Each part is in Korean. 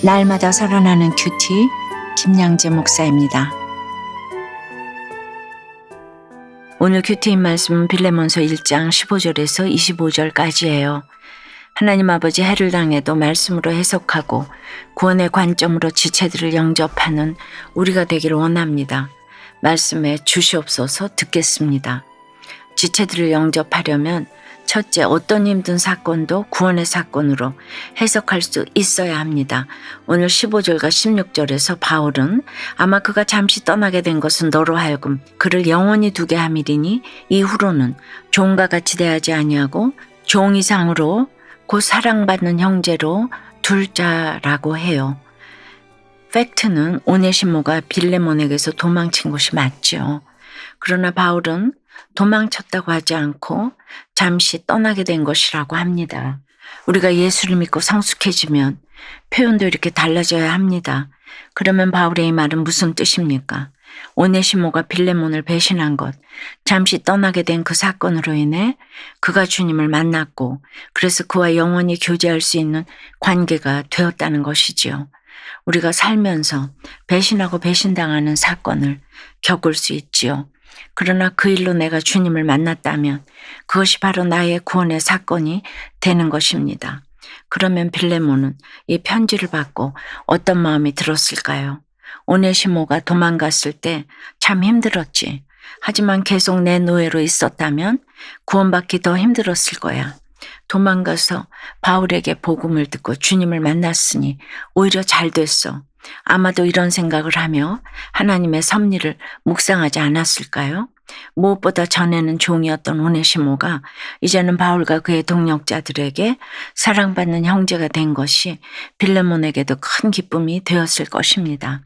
날마다 살아나는 큐티 김양재 목사입니다. 오늘 큐티인 말씀은 빌레몬서 1장 15절에서 25절까지예요. 하나님 아버지 해를 당해도 말씀으로 해석하고 구원의 관점으로 지체들을 영접하는 우리가 되기를 원합니다. 말씀에 주시옵소서 듣겠습니다. 지체들을 영접하려면 첫째, 어떤 힘든 사건도 구원의 사건으로 해석할 수 있어야 합니다. 오늘 15절과 16절에서 바울은 아마 그가 잠시 떠나게 된 것은 너로 하여금 그를 영원히 두게 함이리니 이후로는 종과 같이 대하지 아니하고 종 이상으로 곧 사랑받는 형제로 둘 자라고 해요. 팩트는 오네시모가 빌레몬에게서 도망친 것이 맞죠. 그러나 바울은 도망쳤다고 하지 않고 잠시 떠나게 된 것이라고 합니다. 우리가 예수를 믿고 성숙해지면 표현도 이렇게 달라져야 합니다. 그러면 바울의 이 말은 무슨 뜻입니까? 오네시모가 빌레몬을 배신한 것, 잠시 떠나게 된 그 사건으로 인해 그가 주님을 만났고 그래서 그와 영원히 교제할 수 있는 관계가 되었다는 것이지요. 우리가 살면서 배신하고 배신당하는 사건을 겪을 수 있지요. 그러나 그 일로 내가 주님을 만났다면 그것이 바로 나의 구원의 사건이 되는 것입니다. 그러면 빌레몬은 이 편지를 받고 어떤 마음이 들었을까요? 오네시모가 도망갔을 때 참 힘들었지. 하지만 계속 내 노예로 있었다면 구원받기 더 힘들었을 거야. 도망가서 바울에게 복음을 듣고 주님을 만났으니 오히려 잘 됐어. 아마도 이런 생각을 하며 하나님의 섭리를 묵상하지 않았을까요? 무엇보다 전에는 종이었던 오네시모가 이제는 바울과 그의 동역자들에게 사랑받는 형제가 된 것이 빌레몬에게도 큰 기쁨이 되었을 것입니다.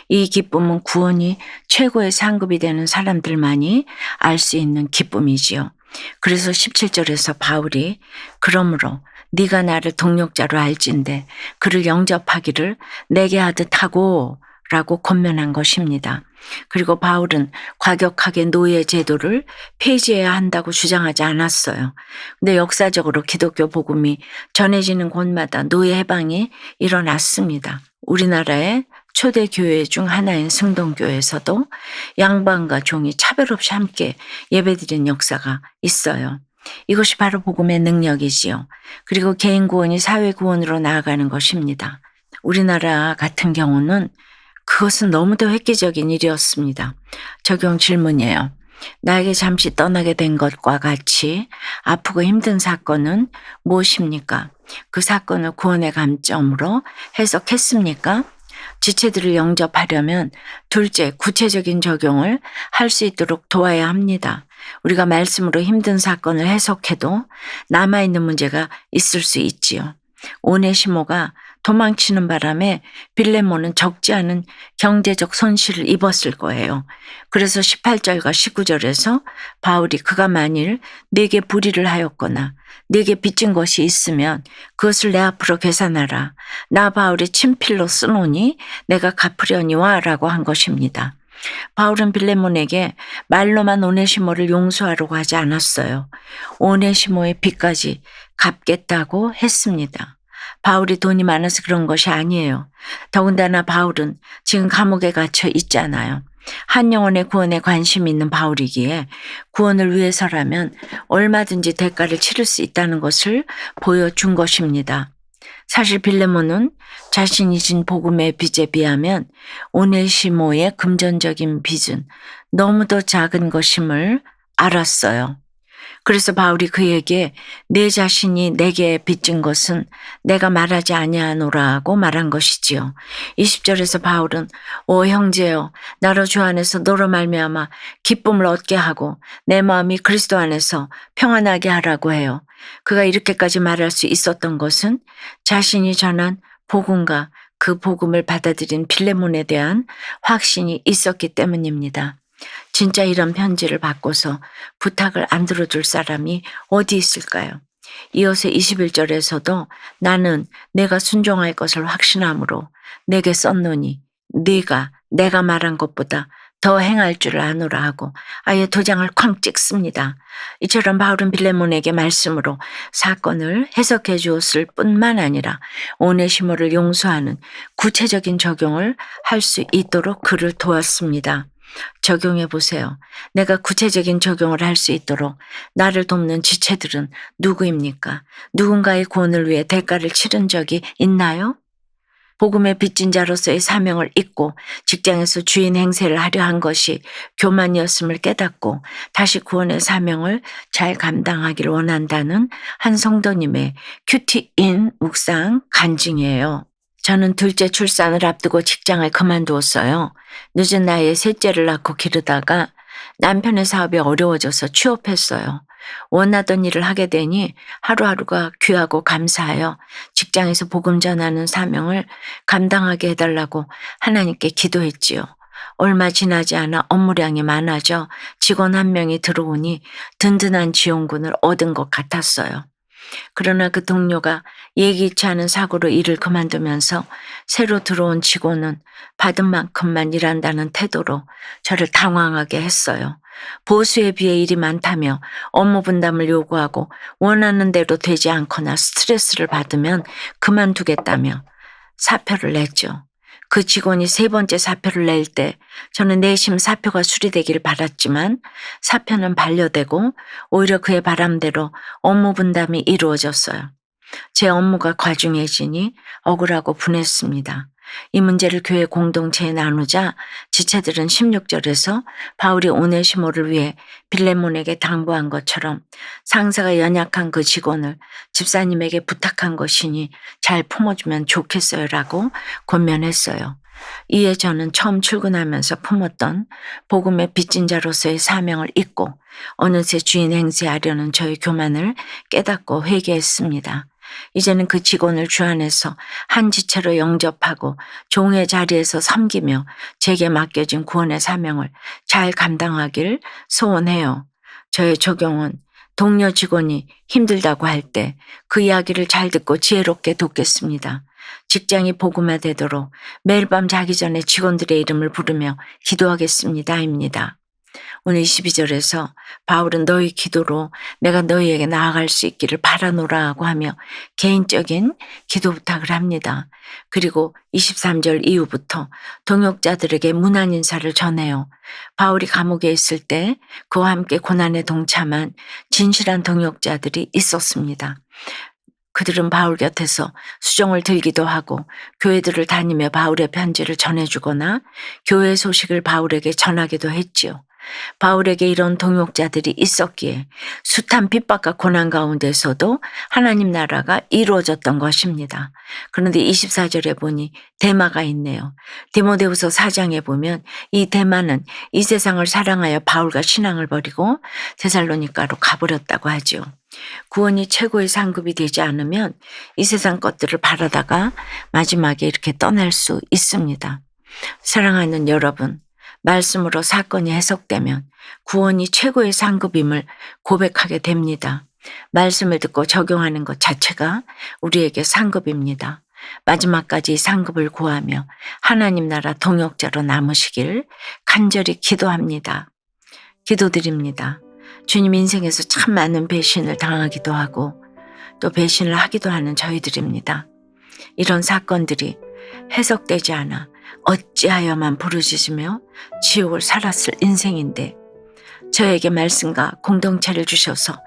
이 기쁨은 구원이 최고의 상급이 되는 사람들만이 알 수 있는 기쁨이지요. 그래서 17절에서 바울이 그러므로 네가 나를 동역자로 알진대 그를 영접하기를 내게 하듯 하고 라고 권면한 것입니다. 그리고 바울은 과격하게 노예 제도를 폐지해야 한다고 주장하지 않았어요. 근데 역사적으로 기독교 복음이 전해지는 곳마다 노예 해방이 일어났습니다. 우리나라의 초대 교회 중 하나인 승동교에서도 양반과 종이 차별 없이 함께 예배드린 역사가 있어요. 이것이 바로 복음의 능력이지요. 그리고 개인 구원이 사회 구원으로 나아가는 것입니다. 우리나라 같은 경우는 그것은 너무도 획기적인 일이었습니다. 적용 질문이에요. 나에게 잠시 떠나게 된 것과 같이 아프고 힘든 사건은 무엇입니까? 그 사건을 구원의 관점으로 해석했습니까? 지체들을 영접하려면 둘째, 구체적인 적용을 할 수 있도록 도와야 합니다. 우리가 말씀으로 힘든 사건을 해석해도 남아있는 문제가 있을 수 있지요. 오네시모가 도망치는 바람에 빌레몬은 적지 않은 경제적 손실을 입었을 거예요. 그래서 18절과 19절에서 바울이 그가 만일 네게 불의를 하였거나 네게 빚진 것이 있으면 그것을 내 앞으로 계산하라. 나 바울이 친필로 쓰노니 내가 갚으려니와 라고 한 것입니다. 바울은 빌레몬에게 말로만 오네시모를 용서하려고 하지 않았어요. 오네시모의 빚까지 갚겠다고 했습니다. 바울이 돈이 많아서 그런 것이 아니에요. 더군다나 바울은 지금 감옥에 갇혀 있잖아요. 한 영혼의 구원에 관심이 있는 바울이기에 구원을 위해서라면 얼마든지 대가를 치를 수 있다는 것을 보여준 것입니다. 사실 빌레몬은 자신이 진 복음의 빚에 비하면 오네시모의 금전적인 빚은 너무도 작은 것임을 알았어요. 그래서 바울이 그에게 내 자신이 내게 빚진 것은 내가 말하지 아니하노라고 말한 것이지요. 20절에서 바울은 오 형제여 나로 주 안에서 너로 말미암아 기쁨을 얻게 하고 내 마음이 그리스도 안에서 평안하게 하라고 해요. 그가 이렇게까지 말할 수 있었던 것은 자신이 전한 복음과 그 복음을 받아들인 빌레몬에 대한 확신이 있었기 때문입니다. 진짜 이런 편지를 받고서 부탁을 안 들어줄 사람이 어디 있을까요? 이어서 21절에서도 나는 내가 순종할 것을 확신함으로 내게 썼노니 네가 내가 말한 것보다 더 행할 줄 아노라 하고 아예 도장을 쾅 찍습니다. 이처럼 바울은 빌레몬에게 말씀으로 사건을 해석해 주었을 뿐만 아니라 오네시모를 용서하는 구체적인 적용을 할 수 있도록 그를 도왔습니다. 적용해 보세요. 내가 구체적인 적용을 할 수 있도록 나를 돕는 지체들은 누구입니까? 누군가의 구원을 위해 대가를 치른 적이 있나요? 복음의 빚진 자로서의 사명을 잊고 직장에서 주인 행세를 하려 한 것이 교만이었음을 깨닫고 다시 구원의 사명을 잘 감당하기를 원한다는 한 성도님의 큐티인 묵상 간증이에요. 저는 둘째 출산을 앞두고 직장을 그만두었어요. 늦은 나이에 셋째를 낳고 기르다가 남편의 사업이 어려워져서 취업했어요. 원하던 일을 하게 되니 하루하루가 귀하고 감사하여 직장에서 복음 전하는 사명을 감당하게 해달라고 하나님께 기도했지요. 얼마 지나지 않아 업무량이 많아져 직원 한 명이 들어오니 든든한 지원군을 얻은 것 같았어요. 그러나 그 동료가 예기치 않은 사고로 일을 그만두면서 새로 들어온 직원은 받은 만큼만 일한다는 태도로 저를 당황하게 했어요. 보수에 비해 일이 많다며 업무 분담을 요구하고 원하는 대로 되지 않거나 스트레스를 받으면 그만두겠다며 사표를 냈죠. 그 직원이 세 번째 사표를 낼 때 저는 내심 사표가 수리되기를 바랐지만 사표는 반려되고 오히려 그의 바람대로 업무 분담이 이루어졌어요. 제 업무가 과중해지니 억울하고 분했습니다. 이 문제를 교회 공동체에 나누자 지체들은 16절에서 바울이 오네시모를 위해 빌레몬에게 당부한 것처럼 상사가 연약한 그 직원을 집사님에게 부탁한 것이니 잘 품어주면 좋겠어요라고 권면했어요. 이에 저는 처음 출근하면서 품었던 복음의 빚진 자로서의 사명을 잊고 어느새 주인 행세하려는 저의 교만을 깨닫고 회개했습니다. 이제는 그 직원을 주 안에서 한 지체로 영접하고 종의 자리에서 섬기며 제게 맡겨진 구원의 사명을 잘 감당하길 소원해요. 저의 적용은 동료 직원이 힘들다고 할 때 그 이야기를 잘 듣고 지혜롭게 돕겠습니다. 직장이 복음화되도록 매일 밤 자기 전에 직원들의 이름을 부르며 기도하겠습니다입니다. 오늘 22절에서 바울은 너희 기도로 내가 너희에게 나아갈 수 있기를 바라노라고 하며 개인적인 기도 부탁을 합니다. 그리고 23절 이후부터 동역자들에게 문안 인사를 전해요. 바울이 감옥에 있을 때 그와 함께 고난에 동참한 진실한 동역자들이 있었습니다. 그들은 바울 곁에서 수종을 들기도 하고 교회들을 다니며 바울의 편지를 전해주거나 교회 소식을 바울에게 전하기도 했지요. 바울에게 이런 동역자들이 있었기에 숱한 핍박과 고난 가운데서도 하나님 나라가 이루어졌던 것입니다. 그런데 24절에 보니 데마가 있네요. 디모데후서 4장에 보면 이 데마는 이 세상을 사랑하여 바울과 신앙을 버리고 데살로니가로 가버렸다고 하죠. 구원이 최고의 상급이 되지 않으면 이 세상 것들을 바라다가 마지막에 이렇게 떠날 수 있습니다. 사랑하는 여러분, 말씀으로 사건이 해석되면 구원이 최고의 상급임을 고백하게 됩니다. 말씀을 듣고 적용하는 것 자체가 우리에게 상급입니다. 마지막까지 이 상급을 구하며 하나님 나라 동역자로 남으시길 간절히 기도합니다. 기도드립니다. 주님 인생에서 참 많은 배신을 당하기도 하고 또 배신을 하기도 하는 저희들입니다. 이런 사건들이 해석되지 않아 어찌하여만 부르짖으며 지옥을 살았을 인생인데 저에게 말씀과 공동체를 주셔서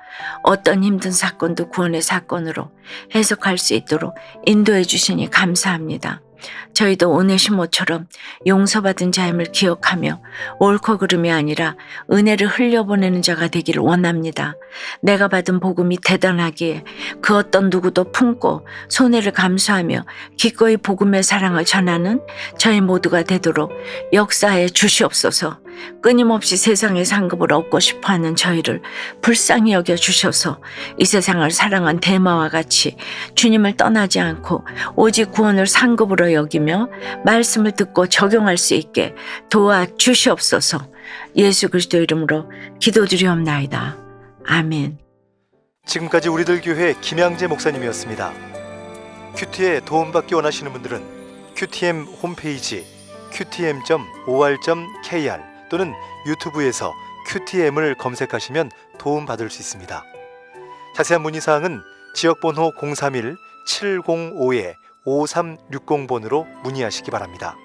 어떤 힘든 사건도 구원의 사건으로 해석할 수 있도록 인도해 주시니 감사합니다. 저희도 오네시모처럼 용서받은 자임을 기억하며 옳고 그름이 아니라 은혜를 흘려보내는 자가 되기를 원합니다. 내가 받은 복음이 대단하기에 그 어떤 누구도 품고 손해를 감수하며 기꺼이 복음의 사랑을 전하는 저희 모두가 되도록 역사에 주시옵소서. 끊임없이 세상의 상급을 얻고 싶어하는 저희를 불쌍히 여겨 주셔서 이 세상을 사랑한 데마와 같이 주님을 떠나지 않고 오직 구원을 상급으로 여기며 말씀을 듣고 적용할 수 있게 도와주시옵소서. 예수 그리스도 이름으로 기도드리옵나이다. 아멘. 지금까지 우리들 교회 김양재 목사님이었습니다. 큐티에 도움받기 원하시는 분들은 QTM 홈페이지 qtm.or.kr 또는 유튜브에서 QTM을 검색하시면 도움받을 수 있습니다. 자세한 문의사항은 지역번호 031-705-5360번으로 문의하시기 바랍니다.